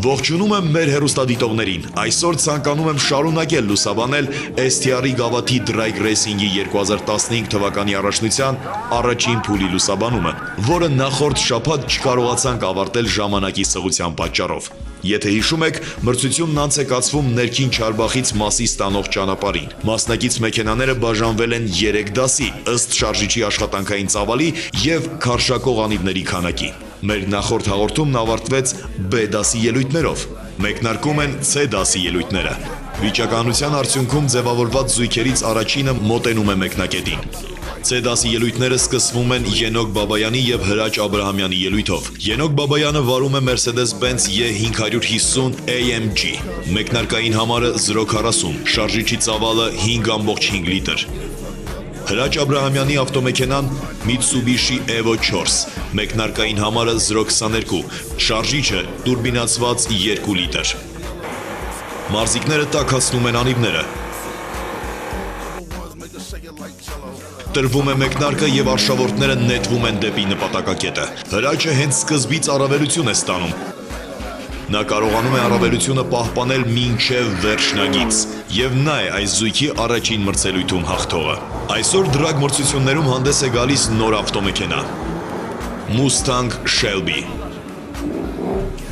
Ողջունում եմ մեր հեռուստադիտողներին, այսօր ցանկանում եմ շարունակել լուսաբանել STR-ի գավաթի Drag Racing-ի 2015 թվականի առաջնության առաջին փուլի լուսաբանումը, որը նախորդ շաբաթ չկարողացանք ավարտել ժամանակի սղության պատճառով։ Եթե հիշում եք, մրցությունն անց է կացվում ներքին Չարբախից Մասի ստանող ճանապարհին։ Մասնակից մեքենաները բաժանվել են 3 դասի, ըստ շարժիչի աշխատանքային ծավալի եւ քարշակող անիվների քանակի։ Մեր նախորդ հաղորդումն ավարտվեց B դասի ելույթներով, մեկնարկում են C դասի ելույթները։ Վիճակահանության արդյունքում ձևավորված զույգերից առաջինը մոտենում է մեկնակետին։ C դասի ելույթները սկսվում են Ենոք Բաբայանի եւ Հրաչ Աբրահամյանի ելույթով։ Ենոք Բաբայանը վարում է Mercedes-Benz E550 AMG, մեկնարկային համարը 040, շարժիչի ծավալը 5.5 լիտր։ Հրաչ Աբրահամյանի ավտոմեքենան Mitsubishi Evo 4, մեկնարկային համարը 022, շարժիչը տուրբինացված 2 լիտր։ Մարզիկները տաքացնում են անիվները։ Տրվում է մեկնարկը եւ արշավորդները նետվում են դեպի նպատակակետը։ Հրաչը հենց սկզբից առավելություն է ստանում։ Նա կարողանում է առավելությունը պահպանել մինչև վերջնագիծ, եւ նա է այս զույգի առաջին մրցելույթում հաղթողը։ Այսօր դրագ մրցություններում հանդես է գալիս նոր ավտոմեքենա Mustang Shelby,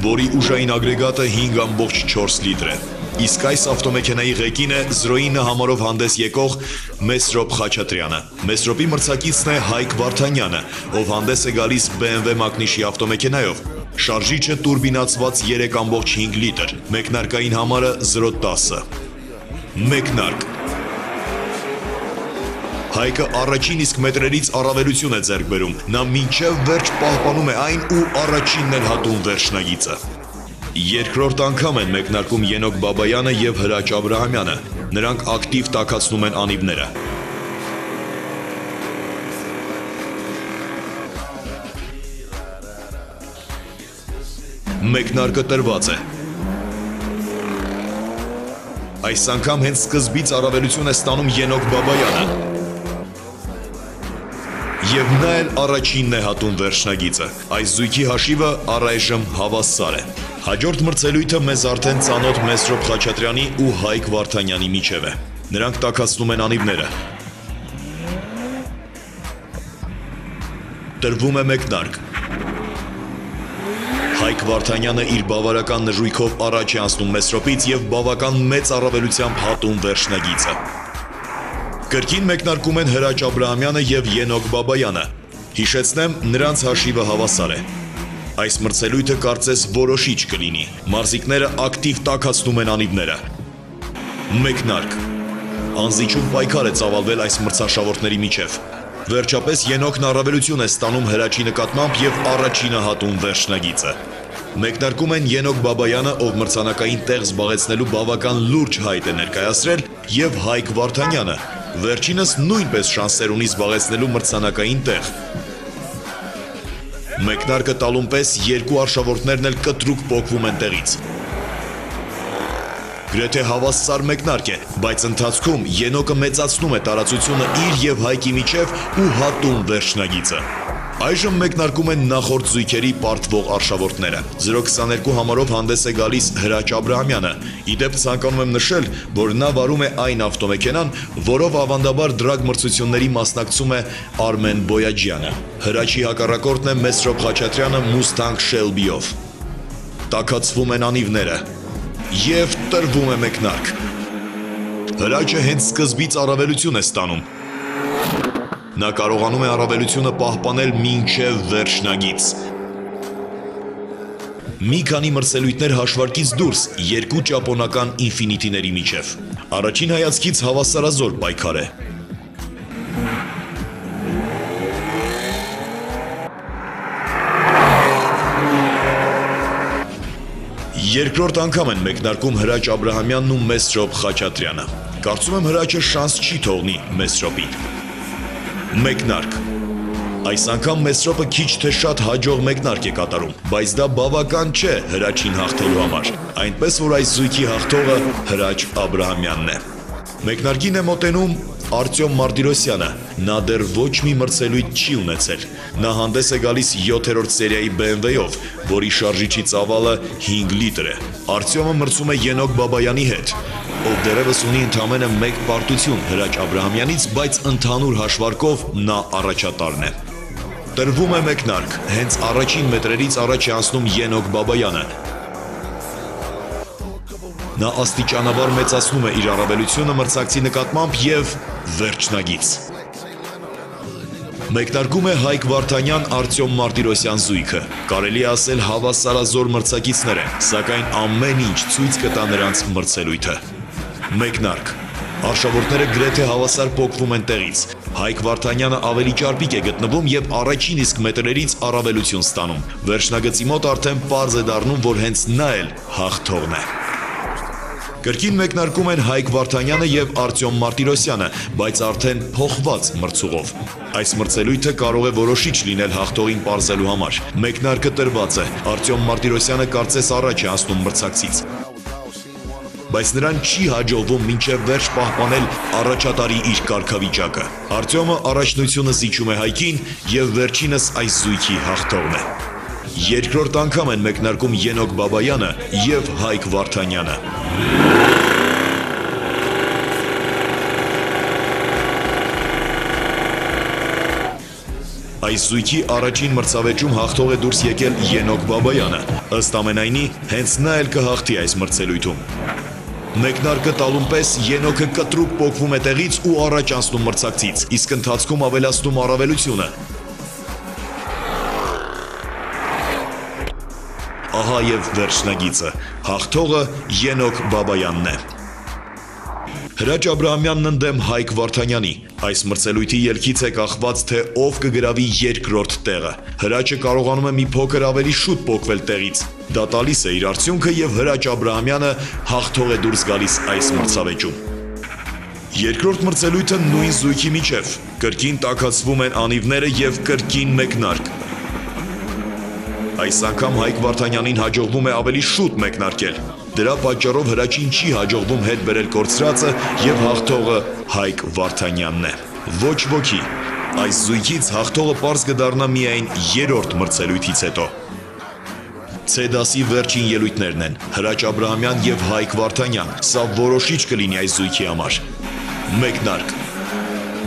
որի ուժային ագրեգատը 5.4 լիտր է։ Իսկ այս ավտոմեքենայի ղեկին է 09 համարով հանդես եկող Մեսրոպ Խաչատրյանը։ Մեսրոպի մրցակիցն է Հայկ Վարդանյանը, ով հանդես է գալիս BMW մակնիշի ավտոմեքենայով։ Շարժիչը տուրբինացված 3.5 լիտր, մեկնարկային համարը 010։ Մեկնարկ։ Հայկը առաջին իսկ մետրերից առավելություն է ձեռք բերում, նա մինչև վերջ պահպանում է այն ու առաջինն էլ հատում վերջնագիծը։ Երկրորդ անգամ են մեկնարկում Ենոք Բաբայանը եւ Հրաչ Աբրահամյանը, նրանք ակտիվ տաքացնում են անիվները։ Մեկնարկը տրված է։ Այս անգամ հենց սկզբից առավելություն է ստանում Ենոք Բաբայանը։ Եվ նա էլ առաջինն է հատում վերջնագիծը։ Այս զույգի հաշիվը առայժմ հավասար է։ Հաջորդ մրցելույթը մեզ արդեն ծանոթ Մեսրոպ Խաչատրյանի ու Հայկ Վարդանյանի միջև է։ Նրանք տաքացնում են անիվները։ Տրվում է մեկնարկ։ Հայկ Վարդանյանը իր բավարարական նժույգով առաջ է անցնում Մեսրոպից եւ բավական մեծ առավելությամբ հատում վերջնագիծը։ Կրկին մեկնարկում են Հրաչ Աբրահամյանը եւ Ենոք Բաբայանը։ Հիշեցնեմ, նրանց հաշիվը հավասար է։ Այս մրցելույթը կարծես որոշիչ կլինի։ Մարզիկները ակտիվ տաքացնում են անիվները։ Մեկնարկ։ Անզիջում պայքար է ծավալվել այս մրցաշավորդների միջև։ Վերջապես Ենոքն առավելություն է ստանում Հրաչի նկատմամբ եւ առաջինը հատում վերջնագիծը։ Մեկնարկում են Ենոք Բաբայանը, ով մրցանակային տեղ զբաղեցնելու բավական լուրջ հայտ է ներկայացրել, եւ Հայկ Վարդանյանը, վերջինս նույնպես շանսեր ունի զբաղեցնելու մրցանակային տեղ։ Մեկնարկը տալուն պես երկու արշավորդներն էլ կտրուկ պոկվում են տեղից։ Գրեթե հավասար մեկնարկ է, բայց ընթացքում Ենոկը մեծացնում է տարածությունը իր եւ Հայկի միջև ու հատում վերջնագիծը։ Այժմ մեկնարկում են նախորդ զույգերի պարտվող արշավորդները։ 022 համարով հանդես է գալիս Հրաչ Աբրահամյանը։ Իդեպ ցանկանում եմ նշել, որ նա վարում է այն ավտոմեքենան, որով ավանդաբար դրագ մրցությունների մասնակցում է Արմեն Բոյաջյանը։ Հրաչի հակառակորդն է Մեսրոպ Խաչատրյանը Mustang Shelby-ով։ Տաքացվում են անիվները եւ տրվում է մեկնարկ։ Հրաչը հենց սկզբից առավելություն է ստանում։ Նա կարողանում է առավելությունը պահպանել մինչև վերջնագիծ։ Մի քանի մրցելույթներ հաշվարկից դուրս երկու ճապոնական ինֆինիտիների միջև։ Առաջին հայացքից հավասարազոր պայքար է։ Երկրորդ անգամ են մեկնարկում Հրաչ Աբրահամյանն ու Մեսրոպ Խաչատրյանը։ Կարծում եմ Հրաչը շանս չի թողնի Մեսրոպին։ Մեկնարկ։ Այս անգամ Մեսրոպը քիչ թե շատ հաջող մեկնարկ է կատարում, բայց դա բավական չէ Հրաչին հաղթելու համար, այնպես որ այս զույգի հաղթողը Հրաչ Աբրահամյանն է։ Մեկնարկին է մոտենում Արտյոմ Մարտիրոսյանը, նա դեռ ոչ մի մրցելույթ չի ունեցել։ Նա հանդես է գալիս 7-րդ սերիայի BMW-ով, որի շարժիչի ծավալը 5 լիտր է։ Արտյոմը մրցում է Ենոք Բաբայանի հետ, ով դեռևս ունի ընդամենը մեկ պարտություն Հրաչ Աբրահամյանից, բայց ընդհանուր հաշվարկով նա առաջատարն է։ Տրվում է մեկնարկ, հենց առաջին մետրերից առաջ է անցնում Ենոք Բաբայանը։ Նա աստիճանաբար մեծացնում է իր առավելությունը մրցակցի նկատմամբ և վերջնագիծ։ Մեկնարկում է Հայկ Վարդանյան Արտյոմ Մարտիրոսյան զույգը։ Կարելի է ասել հավասարազոր մրցակիցներ են, սակայն ամեն ինչ ցույց կտա նրանց մրցելույթը։ Մեկնարկ։ Արշավորդները գրեթե հավասար փոխվում են տեղից։ Հայկ Վարդանյանը ավելի ճարպիկ է գտնվում և առաջին իսկ մետրերից առավելություն ստանում։ Վերջնագծի մոտ արդեն պարզ է դառնում, որ հենց նա էլ հաղթողն է։ Կրկին մեկնարկում են Հայկ Վարդանյանը և Արտյոմ Մարտիրոսյանը, բայց արդեն փոխված մրցուղով։ Այս մրցելույթը կարող է որոշիչ լինել հաղթողին պարզելու համար։ Մեկնարկը տրված է, Արտյոմ Մարտիրոսյանը կարծես առաջ է անցնում մրցակցից։ Բայց նրան չի հաջողվում մինչև վերջ պահպանել առաջատարի իր կարգավիճակը։ Արտյոմը առաջնությունը զիջում է Հայկին և վերջինս այս զույգի հաղթողն է։ Երկրորդ անգամ են մեկնարկում Ենոք Բաբայանը և Հայկ Վարդանյանը։ Այս զույգի առաջին մրցավեճում հաղթող է դուրս եկել Ենոք Բաբայանը։ Ըստ ամենայնի, հենց նա էլ կհաղթի այս մրցելույթում։ Մեկնարկը տալուն պես Ենոքը կտրուկ պոկվում է տեղից ու առաջ անցնում մրցակցից, իսկ ընթացքում ավելացնում առավելությունը։ Ահա և վերջնագիծը, հաղթողը Ենոք Բաբայանն է։ Հրաչ Աբրահամյանն ընդդեմ Հայկ Վարդանյանի։ Այս մրցելույթի ելքից է կախված, թե ով կգրավի երկրորդ տեղը։ Հրաչը կարողանում է մի փոքր ավելի շուտ պոկվել տեղից։ Դա տալիս է իր արդյունքը և Հրաչ Աբրահամյանը հաղթող է դուրս գալիս այս մրցավեճում։ Երկրորդ մրցելույթը նույն զույգի միջև։ Կրկին տաքացվում են անիվները և կրկին մեկնարկ։ Այս անգամ Հայկ Վարդանյանին հաջողվում է ավելի շուտ մեկնարկել։ Դրա պատճառով Հրաչին չի հաջողվում հետ բերել կորցրածը և հաղթողը Հայկ Վարդանյանն է։ Ոչ ոքի։ Այս զույգից հաղթողը պարզ կդառնա միայն երրորդ մրցելույթից հետո։ C դասի վերջին ելույթներն են Հրաչ Աբրահամյան և Հայկ Վարդանյան։ Սա որոշիչ կլինի այս զույգի համար։ Մեկնարկ։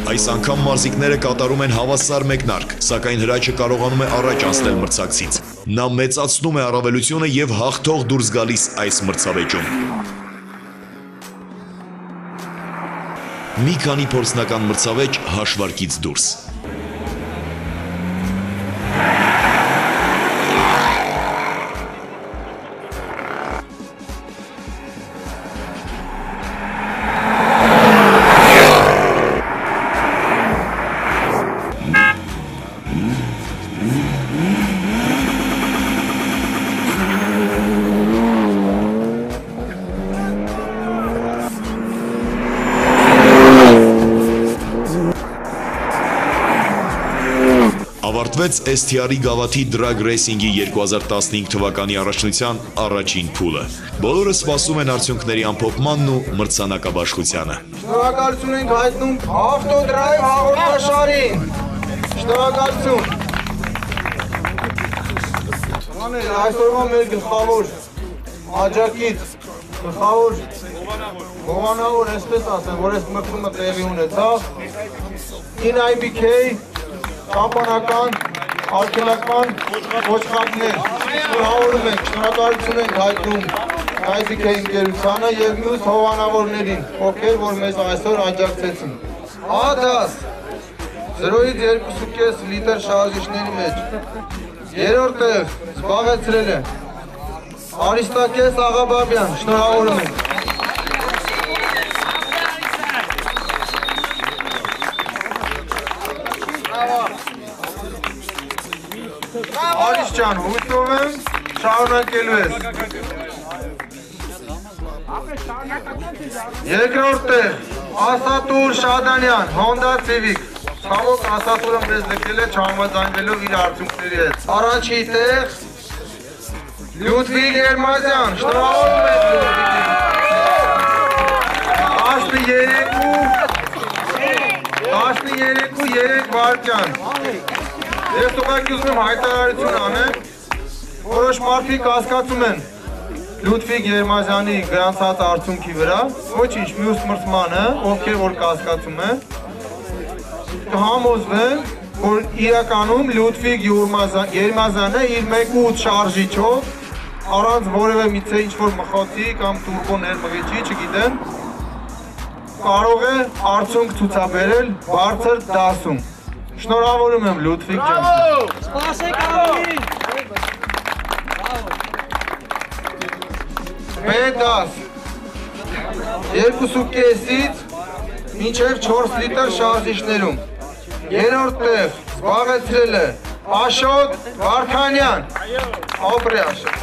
Այս անգամ մարզիկները կատարում են հավասար մեկնարկ, սակայն Հրաչը կարողանում է առաջ անցնել մրցակցից։ Նա մեծացնում է առավելությունը և հաղթող դուրս գալիս այս մրցավեճում։ Մի քանի փորձնական մրցավեճ հաշվարկից դուրս։ Ավարտվեց STR-ի գավաթի Drag Racing-ի 2015 թվականի առաջնության առաջին փուլը։ Բոլորը սպասում են արդյունքների ամփոփմանն ու մրցանակաբաշխությանը։ Շնորհակալություն ենք հայտնում Ավտոդրայվ հաղորդաշարին։ Շնորհակալություն։ Այսօրվա մեր գլխավոր աջակից, գլխավոր հովանավոր, այսպես ասեմ, որ այս մրցումը տեղի ունեցավ, IBK Կամպանական, արգելական ոչխարներ, շնորհավորում ենք, շնորհակալություն ենք հայտնում IBK ընկերությանը և մյուս հովանավորներին, ովքեր որ մեզ այսօր աջակցեցին։ Ադաս 0-ից 2.5 լիտր շարժիչների մեջ։ Երրորդ տեղ զբաղեցրել է Արիստակես Աղաբաբյան, շնորհավորում ենք։ Արիս ջան, հույսով եմ շարունակելու ես։ Երկրորդ տեղ Ասատուր Շադանյան, Honda Civic, Ցավոք ասածուրը մեզ լքել է չհամաձայնվելով իր արդյունքների հետ։ Առաջի տեղ Լյուդվիգ Երմազյան, շնորհավորում եմ Լյուդվիգին։ 13 վայրկյան։ Ես ուղղակի ուզում եմ հայտարարություն անեմ, որոշ մարդիկ կասկածում են Լյուդվիգ Երմազյանի գրանցած արդյունքի վրա, ոչինչ մյուս մրցմանը, ովքեր որ կասկածում են, կհամոզվեն, որ իրականում Լյուդվիգ Երմազյանը իր 1.8 շարժիչով առանց որևէ միցե ինչ-որ մխոցի կամ տուրբո ներմղիչի, չգիտեմ, կարող է արդյունք ցուցաբերել բարձր դասում։ Շնորհավորում եմ Լյուդվիգ ջան։ Սպասեք ավելի։ Մեդաս 2.5-ից մինչև 4 լիտր շարժիչներում։ Երրորդ տեղ զբաղեցրել է Աշոտ Վարդանյան։ Ապրի Աշոտ։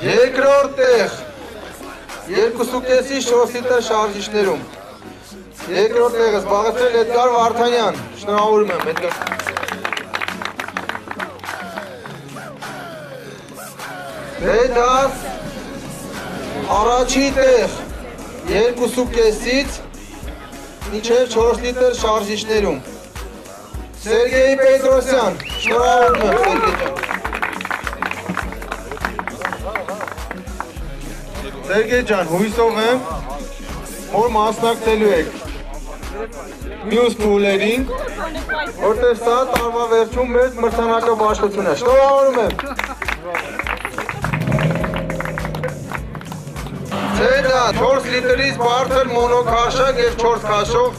Երկրորդ տեղ 2.5-ից 4 լիտր շարժիչներում։ Երկրորդ տեղը զբաղեցրել Էդգար Վարդանյան, շնորհավորում եմ Էդգար։ Մեդաս առաջի տեղ 2.5-ից մինչև 4 լիտր շարժիչներում։ Սերգեյ Պետրոսյան, շնորհավորում եմ Սերգեյ ջան։ Սերգեյ ջան, հույսով եմ, որ մասնակցելու եք մյուս փուլերին, որտեղ սա տարվա վերջում մեծ մրցանակաբաշխություն է։ Շնորհավորում եմ։ Ցեդա 4 լիտրից բարձր մոնոքաշակ եւ 4 քաշող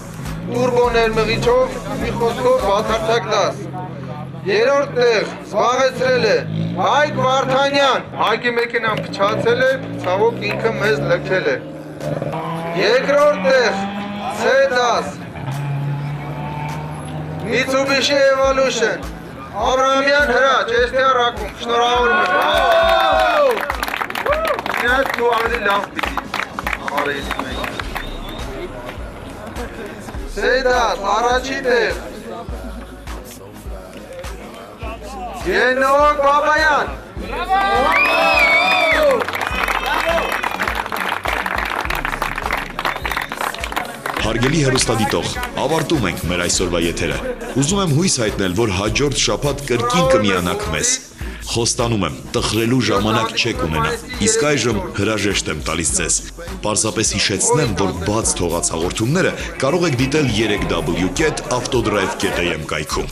տուրբո ներմղիչով մի խոսքով բացարձակ դաս։ Երրորդ տեղ զբաղեցրել է Հայկ Վարդանյան։ Հայկի մեքենան փչացել է, ցավոք ինքը մեզ լքել է։ Երկրորդ տեղ Ցեդաս Mitsubishi Evolution Աբրահամյան հրաչ, Էստեա Ռակում, շնորհավորում եմ։ Ինձ դու ավելի լավ պիտի արես մենք։ Ցեդաս առաջի տեղ Ենոք Բաբայան։ Հարգելի հեռուստադիտող, ավարտում ենք մեր այսօրվա եթերը։ Ուզում եմ հույս հայտնել, որ հաջորդ շաբաթ կրկին կմիանաք մեզ։ Խոստանում եմ, տխրելու ժամանակ չեք ունենա, իսկ այժմ հրաժեշտ եմ տալիս ձեզ։ Պարզապես հիշեցնեմ, որ բաց թողած հաղորդումները կարող եք դիտել 3w.avtodrive.am կայքում։